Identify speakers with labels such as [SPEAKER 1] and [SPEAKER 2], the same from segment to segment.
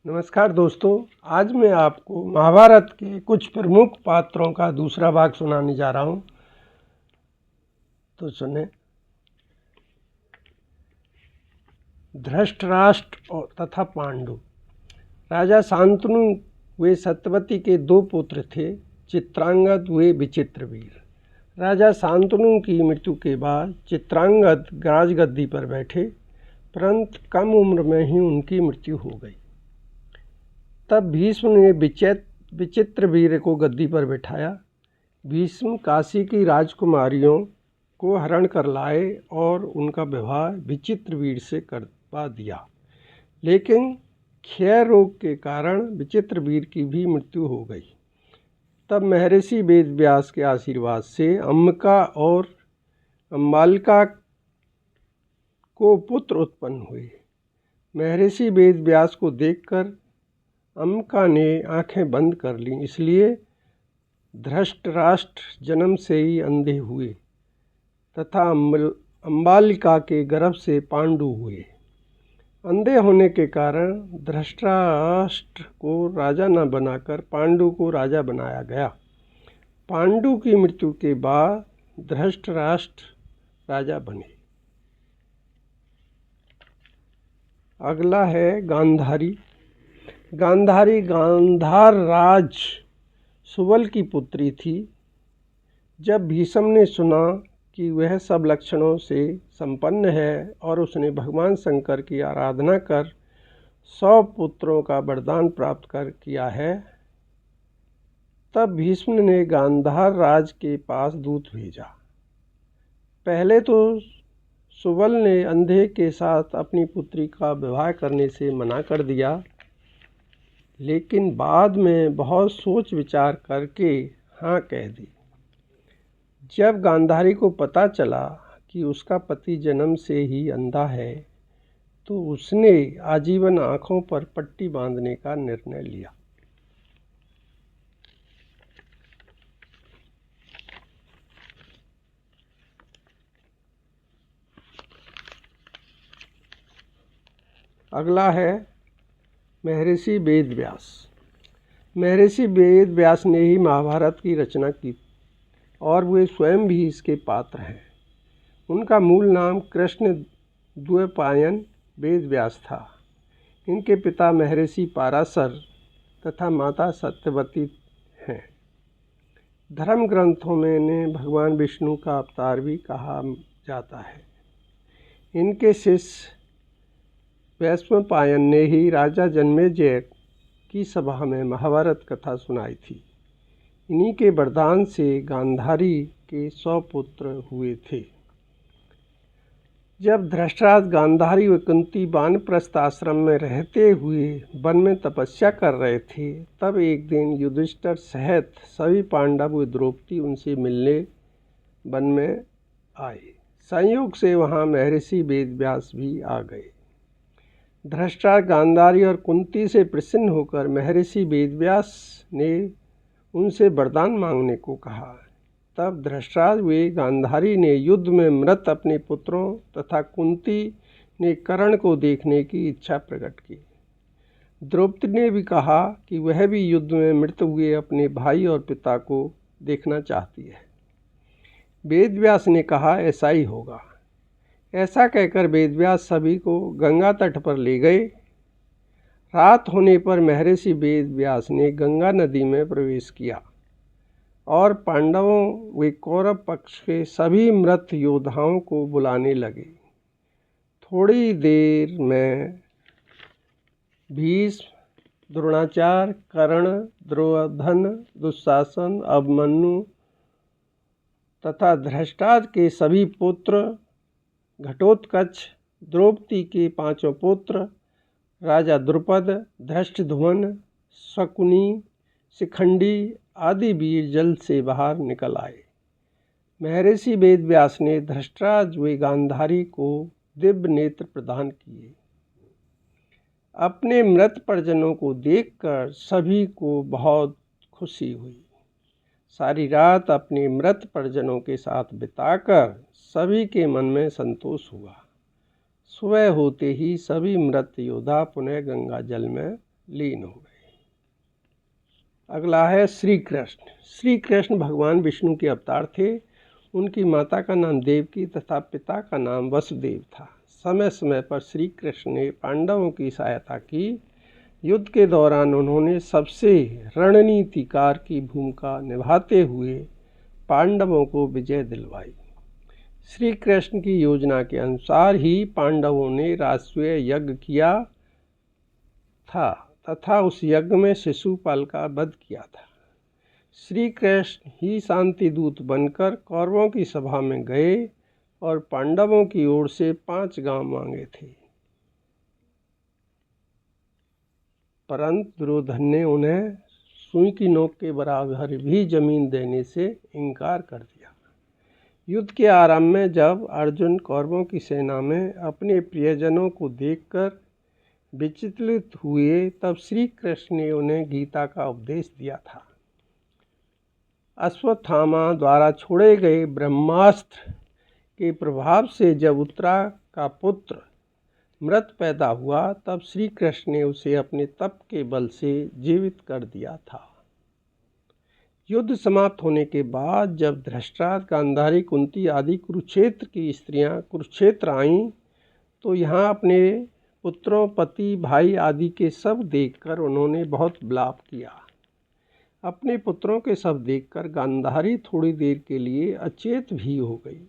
[SPEAKER 1] नमस्कार दोस्तों, आज मैं आपको महाभारत के कुछ प्रमुख पात्रों का दूसरा भाग सुनाने जा रहा हूँ। तो सुने। धृतराष्ट्र तथा पांडु। राजा शांतनु वे सत्यवती के दो पुत्र थे। चित्रांगद वे विचित्रवीर। राजा शांतनु की मृत्यु के बाद चित्रांगद राजगद्दी पर बैठे, परंतु कम उम्र में ही उनकी मृत्यु हो गई। तब भीष्म ने विचित्रवीर को गद्दी पर बिठाया। भीष्म काशी की राजकुमारियों को हरण कर लाए और उनका विवाह विचित्रवीर से करवा दिया, लेकिन क्षय रोग के कारण विचित्रवीर की भी मृत्यु हो गई। तब महर्षि वेदव्यास के आशीर्वाद से अम्बिका और अम्बालिका को पुत्र उत्पन्न हुए। महर्षि वेदव्यास को देखकर अम्बिका ने आंखें बंद कर लीं, इसलिए धृतराष्ट्र जन्म से ही अंधे हुए तथा अम्बालिका के गर्भ से पांडु हुए। अंधे होने के कारण धृतराष्ट्र को राजा न बनाकर पांडु को राजा बनाया गया। पांडु की मृत्यु के बाद धृतराष्ट्र राजा बने। अगला है गांधारी। गांधारी गांधार राज सुबल की पुत्री थी। जब भीष्म ने सुना कि वह सब लक्षणों से संपन्न है और उसने भगवान शंकर की आराधना कर 100 पुत्रों का वरदान प्राप्त कर किया है, तब भीष्म ने गांधार राज के पास दूत भेजा। पहले तो सुबल ने अंधे के साथ अपनी पुत्री का विवाह करने से मना कर दिया, लेकिन बाद में बहुत सोच विचार करके हाँ कह दी। जब गांधारी को पता चला कि उसका पति जन्म से ही अंधा है, तो उसने आजीवन आँखों पर पट्टी बांधने का निर्णय लिया। अगला है महर्षि वेदव्यास। महर्षि वेदव्यास ने ही महाभारत की रचना की और वे स्वयं भी इसके पात्र हैं। उनका मूल नाम कृष्णद्वैपायन वेदव्यास था। इनके पिता महर्षि पराशर तथा माता सत्यवती हैं। धर्म ग्रंथों में इन्हें भगवान विष्णु का अवतार भी कहा जाता है। इनके शिष्य वैशंपायन ने ही राजा जन्मेजय की सभा में महाभारत कथा सुनाई थी। इन्हीं के वरदान से गांधारी के 100 पुत्र हुए थे। जब धृतराष्ट्र गांधारी व कुंती वानप्रस्थ आश्रम में रहते हुए वन में तपस्या कर रहे थे, तब एक दिन युधिष्ठिर सहित सभी पांडव व द्रौपदी उनसे मिलने वन में आए। संयोग से वहाँ महर्षि वेदव्यास भी आ गए। धृतराष्ट्र गांधारी और कुंती से प्रसन्न होकर महर्षि वेदव्यास ने उनसे वरदान मांगने को कहा। तब धृतराष्ट्र व गांधारी ने युद्ध में मृत अपने पुत्रों तथा कुंती ने कर्ण को देखने की इच्छा प्रकट की। द्रौपदी ने भी कहा कि वह भी युद्ध में मृत हुए अपने भाई और पिता को देखना चाहती है। वेदव्यास ने कहा, ऐसा ही होगा। ऐसा कहकर वेदव्यास सभी को गंगा तट पर ले गए। रात होने पर महर्षि वेदव्यास ने गंगा नदी में प्रवेश किया और पांडवों व कौरव पक्ष के सभी मृत योद्धाओं को बुलाने लगे। थोड़ी देर में भीष्म, द्रोणाचार्य, कर्ण, दुर्योधन, दुशासन, अभिमन्यु तथा धृतराष्ट्र के सभी पुत्र, घटोत्कच, द्रौपदी के 5 पुत्र, राजा द्रुपद, धृष्टद्युम्न, शकुनी, शिखंडी आदि वीर जल से बाहर निकल आए। महर्षि वेदव्यास ने धृतराष्ट्र व गांधारी को दिव्य नेत्र प्रदान किए। अपने मृत परिजनों को देखकर सभी को बहुत खुशी हुई। सारी रात अपने मृत परिजनों के साथ बिताकर सभी के मन में संतोष हुआ। सुबह होते ही सभी मृत योद्धा पुनः गंगा जल में लीन हो गए। अगला है श्री कृष्ण। श्री कृष्ण भगवान विष्णु के अवतार थे। उनकी माता का नाम देवकी तथा पिता का नाम वसुदेव था। समय समय पर श्री कृष्ण ने पांडवों की सहायता की। युद्ध के दौरान उन्होंने सबसे रणनीतिकार की भूमिका निभाते हुए पांडवों को विजय दिलवाई। श्री कृष्ण की योजना के अनुसार ही पांडवों ने राष्ट्रीय यज्ञ किया था तथा उस यज्ञ में शिशुपाल का वध किया था। श्री कृष्ण ही शांति दूत बनकर कौरवों की सभा में गए और पांडवों की ओर से 5 गांव मांगे थे, परंतु दुर्योधन ने उन्हें सुई की नोक के बराबर भी जमीन देने से इनकार कर दिया। युद्ध के आरंभ में जब अर्जुन कौरवों की सेना में अपने प्रियजनों को देखकर विचलित हुए, तब श्री कृष्ण ने उन्हें गीता का उपदेश दिया था। अश्वत्थामा द्वारा छोड़े गए ब्रह्मास्त्र के प्रभाव से जब उत्तरा का पुत्र मृत पैदा हुआ, तब श्री कृष्ण ने उसे अपने तप के बल से जीवित कर दिया था। युद्ध समाप्त होने के बाद जब धृतराष्ट्र, गांधारी, कुंती आदि कुरुक्षेत्र की स्त्रियां कुरुक्षेत्र आईं, तो यहाँ अपने पुत्रों, पति, भाई आदि के शव देखकर उन्होंने बहुत विलाप किया। अपने पुत्रों के शव देखकर गांधारी थोड़ी देर के लिए अचेत भी हो गई।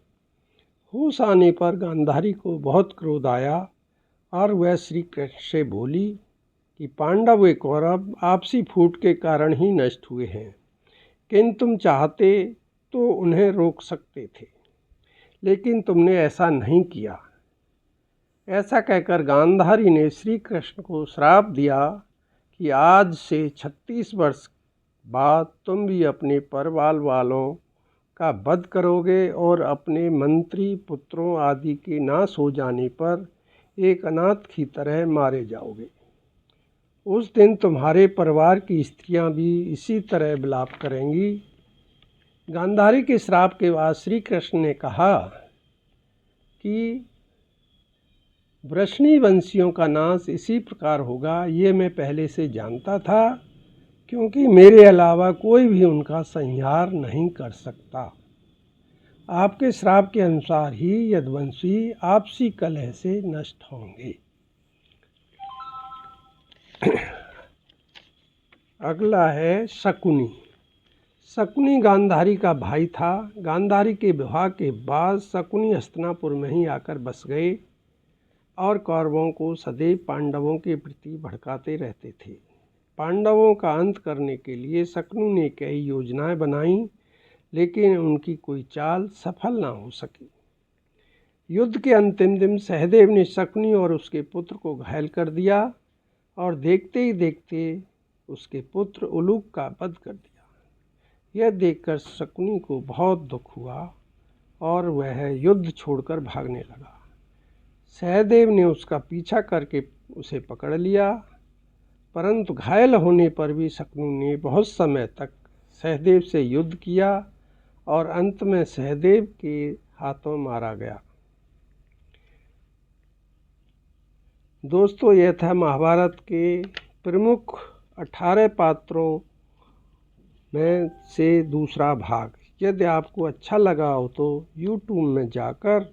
[SPEAKER 1] होश आने पर गांधारी को बहुत क्रोध आया और वह श्री कृष्ण से बोली कि पांडव व कौरव आपसी फूट के कारण ही नष्ट हुए हैं, किंतु तुम चाहते तो उन्हें रोक सकते थे, लेकिन तुमने ऐसा नहीं किया। ऐसा कहकर गांधारी ने श्री कृष्ण को श्राप दिया कि आज से 36 वर्ष बाद तुम भी अपने परिवार वालों का वध करोगे और अपने मंत्री, पुत्रों आदि के नाश हो जाने पर एक अनाथ की तरह मारे जाओगे। उस दिन तुम्हारे परिवार की स्त्रियां भी इसी तरह विलाप करेंगी। गांधारी के श्राप के बाद श्री कृष्ण ने कहा कि वृषणी वंशियों का नाश इसी प्रकार होगा। ये मैं पहले से जानता था, क्योंकि मेरे अलावा कोई भी उनका संहार नहीं कर सकता। आपके श्राप के अनुसार ही यदुवंशी आपसी कलह से नष्ट होंगे। अगला है शकुनी। शकुनी गांधारी का भाई था। गांधारी के विवाह के बाद शकुनी हस्तिनापुर में ही आकर बस गए और कौरवों को सदैव पांडवों के प्रति भड़काते रहते थे। पांडवों का अंत करने के लिए शकुनी ने कई योजनाएं बनाईं, लेकिन उनकी कोई चाल सफल ना हो सकी। युद्ध के अंतिम दिन सहदेव ने शकुनी और उसके पुत्र को घायल कर दिया और देखते ही देखते उसके पुत्र उलूक का वध कर दिया। यह देखकर शकुनी को बहुत दुख हुआ और वह युद्ध छोड़कर भागने लगा। सहदेव ने उसका पीछा करके उसे पकड़ लिया, परंतु घायल होने पर भी शकुनी ने बहुत समय तक सहदेव से युद्ध किया और अंत में सहदेव के हाथों मारा गया। दोस्तों, यह था महाभारत के प्रमुख 18 पात्रों में से दूसरा भाग। यदि आपको अच्छा लगा हो तो YouTube में जाकर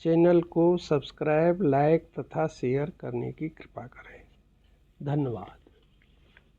[SPEAKER 1] चैनल को सब्सक्राइब, लाइक तथा शेयर करने की कृपा करें। धन्यवाद।